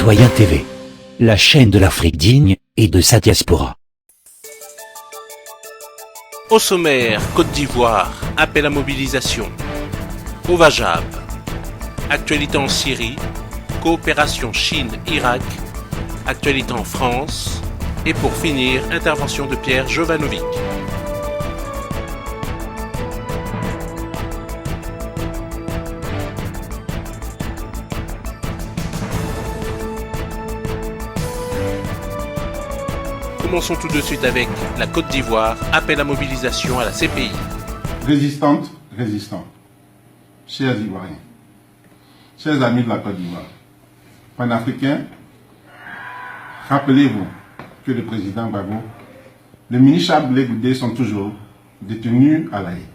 Citoyen TV, la chaîne de l'Afrique digne et de sa diaspora. Au sommaire, Côte d'Ivoire, appel à mobilisation. Au Vajab, actualité en Syrie, coopération Chine-Irak, actualité en France, et pour finir, intervention de Pierre Jovanovic. Commençons tout de suite avec la Côte d'Ivoire, appel à mobilisation à la CPI. Résistante, résistants, chers Ivoiriens, chers amis de la Côte d'Ivoire, panafricains, rappelez-vous que le président Gbagbo, le ministre Blé Goudé sont toujours détenus à La Haye.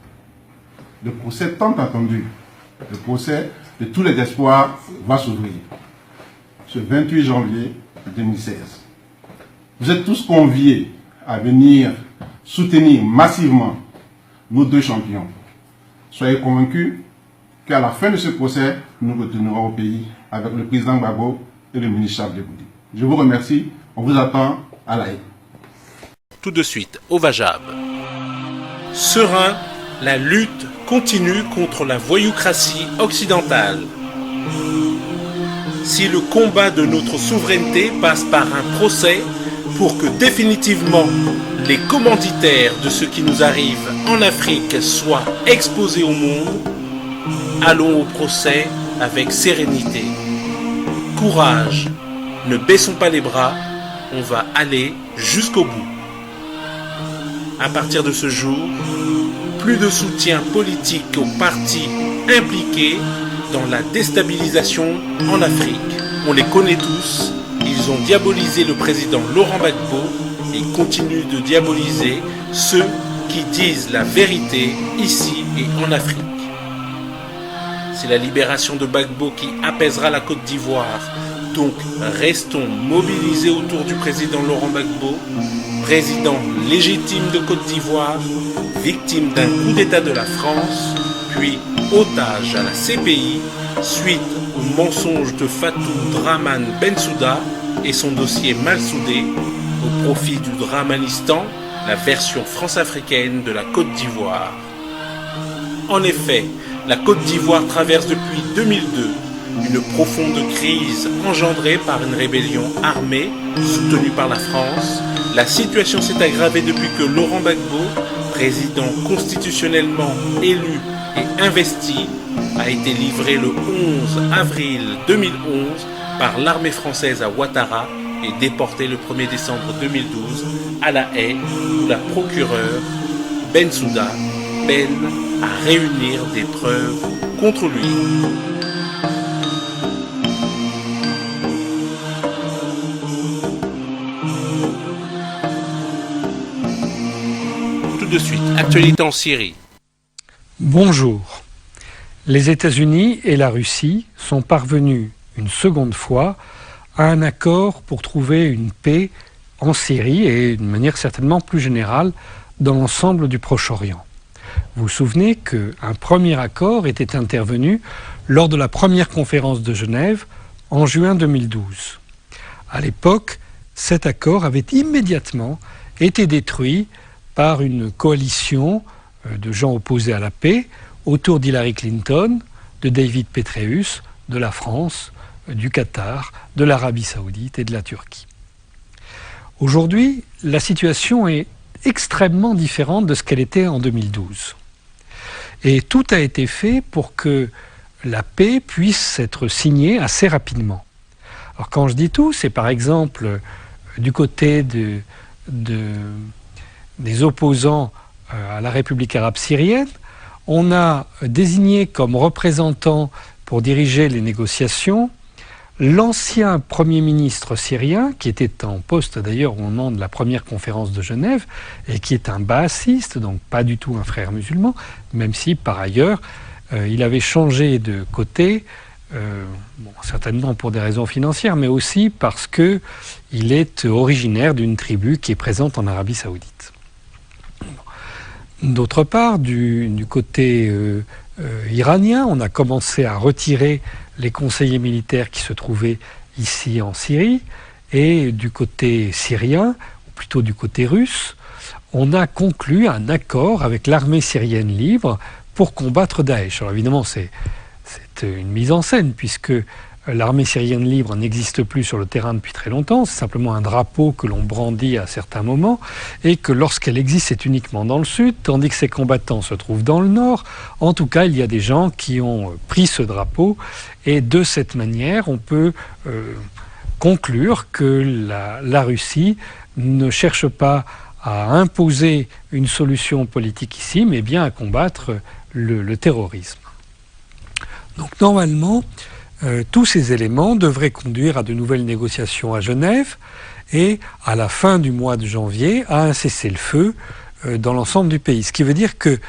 Le procès tant attendu, le procès de tous les espoirs va s'ouvrir ce 28 janvier 2016. Vous êtes tous conviés à venir soutenir massivement nos deux champions. Soyez convaincus qu'à la fin de ce procès, nous retournerons au pays avec le président Gbagbo et le ministre Blé Goudé. Je vous remercie, on vous attend à La Haye. Tout de suite, au Vajab. Serein, la lutte continue contre la voyoucratie occidentale. Si le combat de notre souveraineté passe par un procès pour que définitivement les commanditaires de ce qui nous arrive en Afrique soient exposés au monde, allons au procès avec sérénité. Courage, ne baissons pas les bras, on va aller jusqu'au bout. À partir de ce jour, plus de soutien politique aux partis impliqués dans la déstabilisation en Afrique. On les connaît tous, ils ont diabolisé le président Laurent Gbagbo et continuent de diaboliser ceux qui disent la vérité ici et en Afrique. C'est la libération de Gbagbo qui apaisera la Côte d'Ivoire. Donc restons mobilisés autour du président Laurent Gbagbo, président légitime de Côte d'Ivoire, victime d'un coup d'État de la France, puis otage à la CPI suite au mensonge de Fatou Draman Bensouda et son dossier mal soudé au profit du Dramanistan, la version france-africaine de la Côte d'Ivoire. En effet, la Côte d'Ivoire traverse depuis 2002 une profonde crise engendrée par une rébellion armée soutenue par la France. La situation s'est aggravée depuis que Laurent Gbagbo, président constitutionnellement élu et investi, a été livré le 11 avril 2011 par l'armée française à Ouattara et déporté le 1er décembre 2012 à La Haye, où la procureure Bensouda peine à réunir des preuves contre lui. Tout de suite, actualité en Syrie. Bonjour. Les États-Unis et la Russie sont parvenus une seconde fois à un accord pour trouver une paix en Syrie et d'une manière certainement plus générale dans l'ensemble du Proche-Orient. Vous vous souvenez qu'un premier accord était intervenu lors de la première conférence de Genève en juin 2012. À l'époque, cet accord avait immédiatement été détruit par une coalition de gens opposés à la paix autour d'Hillary Clinton, de David Petraeus, de la France, du Qatar, de l'Arabie Saoudite et de la Turquie. Aujourd'hui, la situation est extrêmement différente de ce qu'elle était en 2012. Et tout a été fait pour que la paix puisse être signée assez rapidement. Alors quand je dis tout, c'est par exemple du côté des opposants à la République arabe syrienne, on a désigné comme représentant pour diriger les négociations l'ancien Premier ministre syrien, qui était en poste d'ailleurs au moment de la première conférence de Genève, et qui est un baathiste, donc pas du tout un frère musulman, même si par ailleurs il avait changé de côté, certainement pour des raisons financières, mais aussi parce qu'il est originaire d'une tribu qui est présente en Arabie Saoudite. D'autre part, du côté iranien, on a commencé à retirer les conseillers militaires qui se trouvaient ici en Syrie, et du côté syrien, ou plutôt du côté russe, on a conclu un accord avec l'armée syrienne libre pour combattre Daesh. Alors évidemment, c'est une mise en scène, puisque l'armée syrienne libre n'existe plus sur le terrain depuis très longtemps, c'est simplement un drapeau que l'on brandit à certains moments, et que lorsqu'elle existe, c'est uniquement dans le sud, tandis que ses combattants se trouvent dans le nord. En tout cas, il y a des gens qui ont pris ce drapeau, et de cette manière, on peut conclure que la Russie ne cherche pas à imposer une solution politique ici, mais bien à combattre le terrorisme. Donc normalement, tous ces éléments devraient conduire à de nouvelles négociations à Genève et à la fin du mois de janvier à un cessez-le-feu dans l'ensemble du pays. Ce qui veut dire que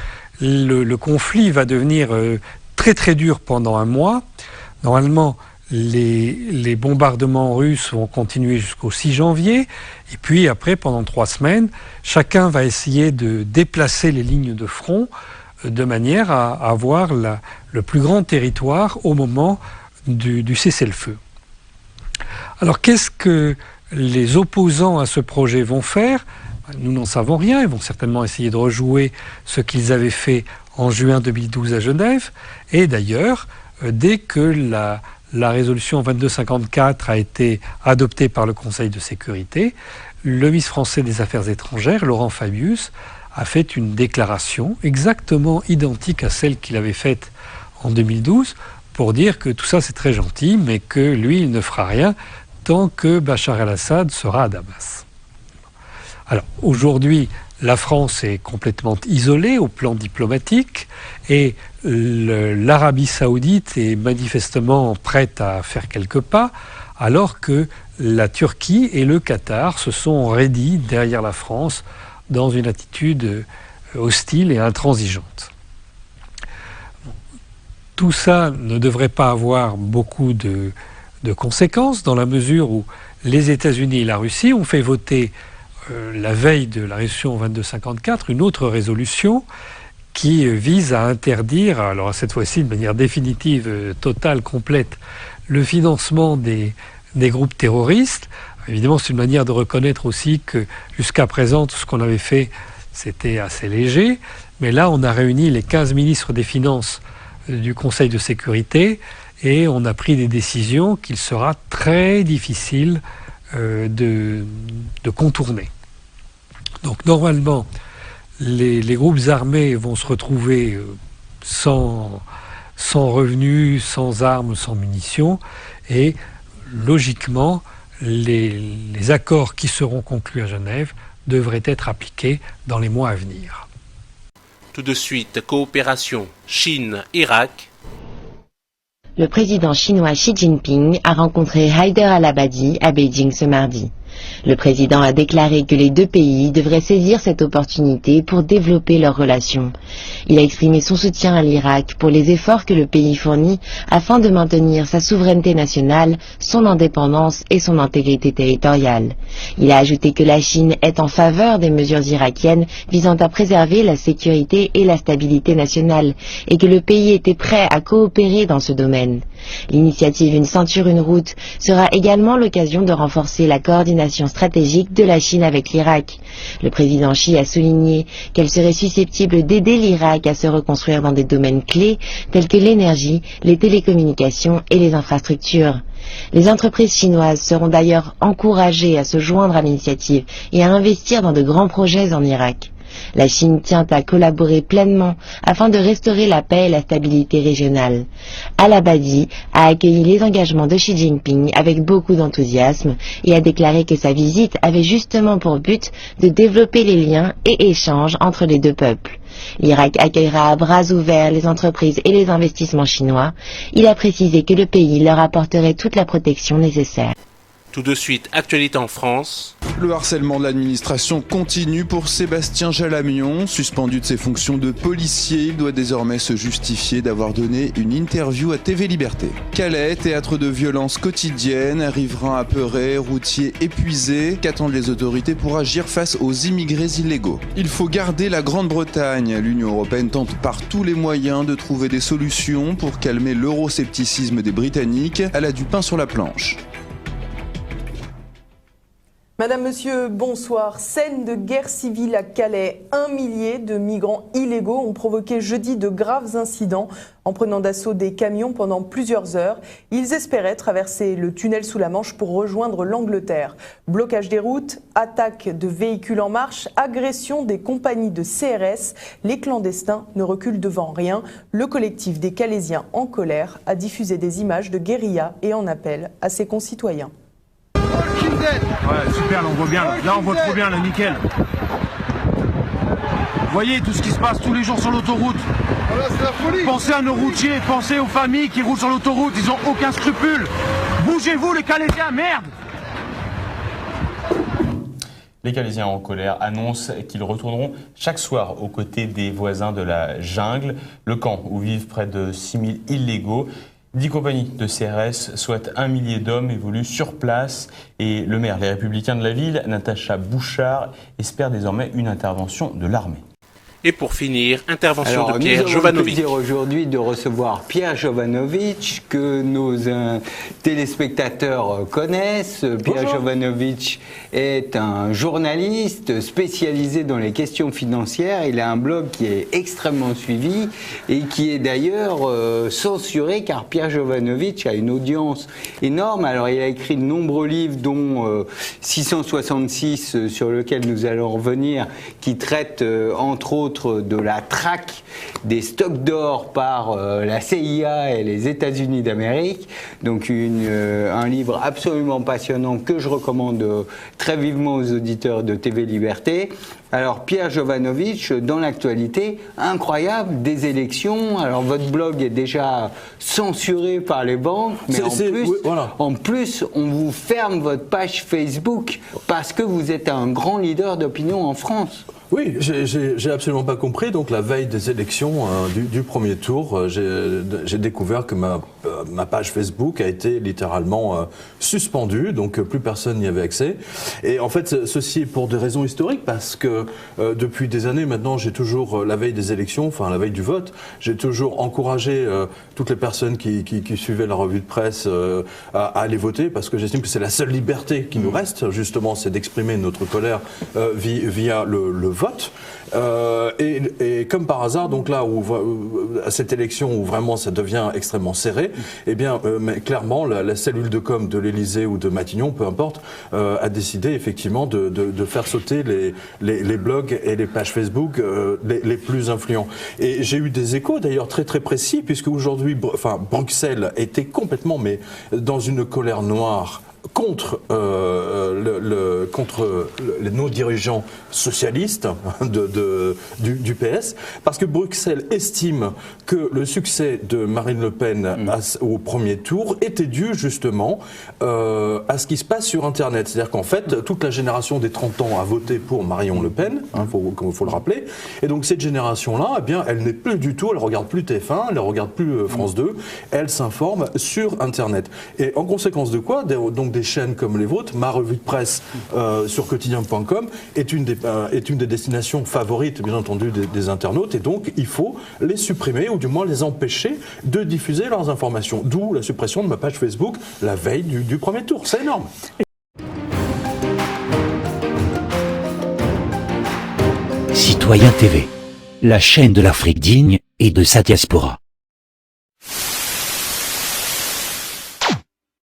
le conflit va devenir très très dur pendant un mois. Normalement, les bombardements russes vont continuer jusqu'au 6 janvier, et puis après, pendant 3 semaines, chacun va essayer de déplacer les lignes de front de manière à avoir le plus grand territoire au moment du cessez-le-feu. Alors qu'est-ce que les opposants à ce projet vont faire ? Nous n'en savons rien, ils vont certainement essayer de rejouer ce qu'ils avaient fait en juin 2012 à Genève, et d'ailleurs, dès que la résolution 2254 a été adoptée par le Conseil de sécurité, le ministre français des Affaires étrangères, Laurent Fabius, a fait une déclaration exactement identique à celle qu'il avait faite en 2012 pour dire que tout ça c'est très gentil, mais que lui il ne fera rien tant que Bachar el-Assad sera à Damas. Alors aujourd'hui, la France est complètement isolée au plan diplomatique et l'Arabie saoudite est manifestement prête à faire quelques pas, alors que la Turquie et le Qatar se sont raidis derrière la France dans une attitude hostile et intransigeante. Tout ça ne devrait pas avoir beaucoup de conséquences dans la mesure où les États-Unis et la Russie ont fait voter la veille de la résolution 2254, une autre résolution qui vise à interdire, alors cette fois-ci de manière définitive, totale, complète, le financement des groupes terroristes. Évidemment, c'est une manière de reconnaître aussi que jusqu'à présent, tout ce qu'on avait fait, c'était assez léger. Mais là, on a réuni les 15 ministres des Finances du Conseil de sécurité et on a pris des décisions qu'il sera très difficile de contourner. Donc normalement, les groupes armés vont se retrouver sans revenus, sans armes, sans munitions, et logiquement, les accords qui seront conclus à Genève devraient être appliqués dans les mois à venir. Tout de suite, coopération Chine-Irak. Le président chinois Xi Jinping a rencontré Haider al-Abadi à Beijing ce mardi. Le président a déclaré que les deux pays devraient saisir cette opportunité pour développer leurs relations. Il a exprimé son soutien à l'Irak pour les efforts que le pays fournit afin de maintenir sa souveraineté nationale, son indépendance et son intégrité territoriale. Il a ajouté que la Chine est en faveur des mesures irakiennes visant à préserver la sécurité et la stabilité nationale et que le pays était prêt à coopérer dans ce domaine. L'initiative Une ceinture, une route sera également l'occasion de renforcer la coordination stratégique de la Chine avec l'Irak. Le président Xi a souligné qu'elle serait susceptible d'aider l'Irak à se reconstruire dans des domaines clés tels que l'énergie, les télécommunications et les infrastructures. Les entreprises chinoises seront d'ailleurs encouragées à se joindre à l'initiative et à investir dans de grands projets en Irak. La Chine tient à collaborer pleinement afin de restaurer la paix et la stabilité régionale. Al-Abadi a accueilli les engagements de Xi Jinping avec beaucoup d'enthousiasme et a déclaré que sa visite avait justement pour but de développer les liens et échanges entre les deux peuples. L'Irak accueillera à bras ouverts les entreprises et les investissements chinois. Il a précisé que le pays leur apporterait toute la protection nécessaire. Tout de suite, actualité en France. Le harcèlement de l'administration continue pour Sébastien Jalamion. Suspendu de ses fonctions de policier, il doit désormais se justifier d'avoir donné une interview à TV Liberté. Calais, théâtre de violences quotidiennes, riverains apeurés, routiers épuisés. Qu'attendent les autorités pour agir face aux immigrés illégaux? Il faut garder la Grande-Bretagne. L'Union européenne tente par tous les moyens de trouver des solutions pour calmer l'euroscepticisme des Britanniques. Elle a du pain sur la planche. Madame, Monsieur, bonsoir. Scène de guerre civile à Calais. 1 millier de migrants illégaux ont provoqué jeudi de graves incidents en prenant d'assaut des camions pendant plusieurs heures. Ils espéraient traverser le tunnel sous la Manche pour rejoindre l'Angleterre. Blocage des routes, attaque de véhicules en marche, agression des compagnies de CRS. Les clandestins ne reculent devant rien. Le collectif des Calaisiens en colère a diffusé des images de guérilla et en appelle à ses concitoyens. Ouais, super, là on voit bien. Là on voit trop bien, là, nickel. Vous voyez tout ce qui se passe tous les jours sur l'autoroute. Voilà, c'est la folie. Pensez à nos routiers, pensez aux familles qui roulent sur l'autoroute, ils ont aucun scrupule. Bougez-vous les Calaisiens, merde! Les Calaisiens en colère annoncent qu'ils retourneront chaque soir aux côtés des voisins de la jungle, le camp où vivent près de 6000 illégaux. 10 compagnies de CRS, soit 1 millier d'hommes, évoluent sur place et le maire, les Républicains de la ville, Natacha Bouchard, espère désormais une intervention de l'armée. Et pour finir, intervention de Pierre Jovanovic. Nous avons le plaisir aujourd'hui de recevoir Pierre Jovanovic, que nos téléspectateurs connaissent. Pierre Jovanovic est un journaliste spécialisé dans les questions financières. Il a un blog qui est extrêmement suivi et qui est d'ailleurs censuré, car Pierre Jovanovic a une audience énorme. Alors il a écrit de nombreux livres, dont 666 sur lequel nous allons revenir, qui traitent entre autres de la traque des stocks d'or par la CIA et les États-Unis d'Amérique. Donc un livre absolument passionnant que je recommande très vivement aux auditeurs de TV Liberté. Alors Pierre Jovanovic, dans l'actualité incroyable des élections, alors votre blog est déjà censuré par les banques, mais en plus on vous ferme votre page Facebook parce que vous êtes un grand leader d'opinion en France. Oui, j'ai absolument pas compris. Donc la veille des élections du premier tour, j'ai découvert que ma page Facebook a été littéralement suspendue, donc plus personne n'y avait accès. Et en fait, ceci est pour des raisons historiques, parce que depuis des années maintenant, j'ai toujours, la veille des élections, enfin la veille du vote, j'ai toujours encouragé toutes les personnes qui suivaient la revue de presse à aller voter, parce que j'estime que c'est la seule liberté qui nous reste, justement, c'est d'exprimer notre colère via le vote. Et comme par hasard, donc là où à cette élection où vraiment ça devient extrêmement serré, eh bien mais clairement la cellule de com de l'Élysée ou de Matignon, peu importe, a décidé effectivement de faire sauter les blogs et les pages Facebook les plus influents. Et j'ai eu des échos d'ailleurs très très précis, puisque aujourd'hui, Bruxelles était complètement dans une colère noire contre nos dirigeants socialistes du PS, parce que Bruxelles estime que le succès de Marine Le Pen au premier tour était dû justement à ce qui se passe sur Internet. C'est-à-dire qu'en fait, toute la génération des 30 ans a voté pour Marion Le Pen, faut le rappeler, et donc cette génération-là, eh bien, elle n'est plus du tout, elle regarde plus TF1, elle regarde plus France 2, elle s'informe sur Internet. Et en conséquence de quoi, donc des chaînes comme les vôtres, ma revue de presse sur quotidien.com est une des destinations favorites, bien entendu, des internautes, et donc il faut les supprimer, ou du moins les empêcher de diffuser leurs informations. D'où la suppression de ma page Facebook la veille du premier tour. C'est énorme. Citoyen TV, la chaîne de l'Afrique digne et de sa diaspora.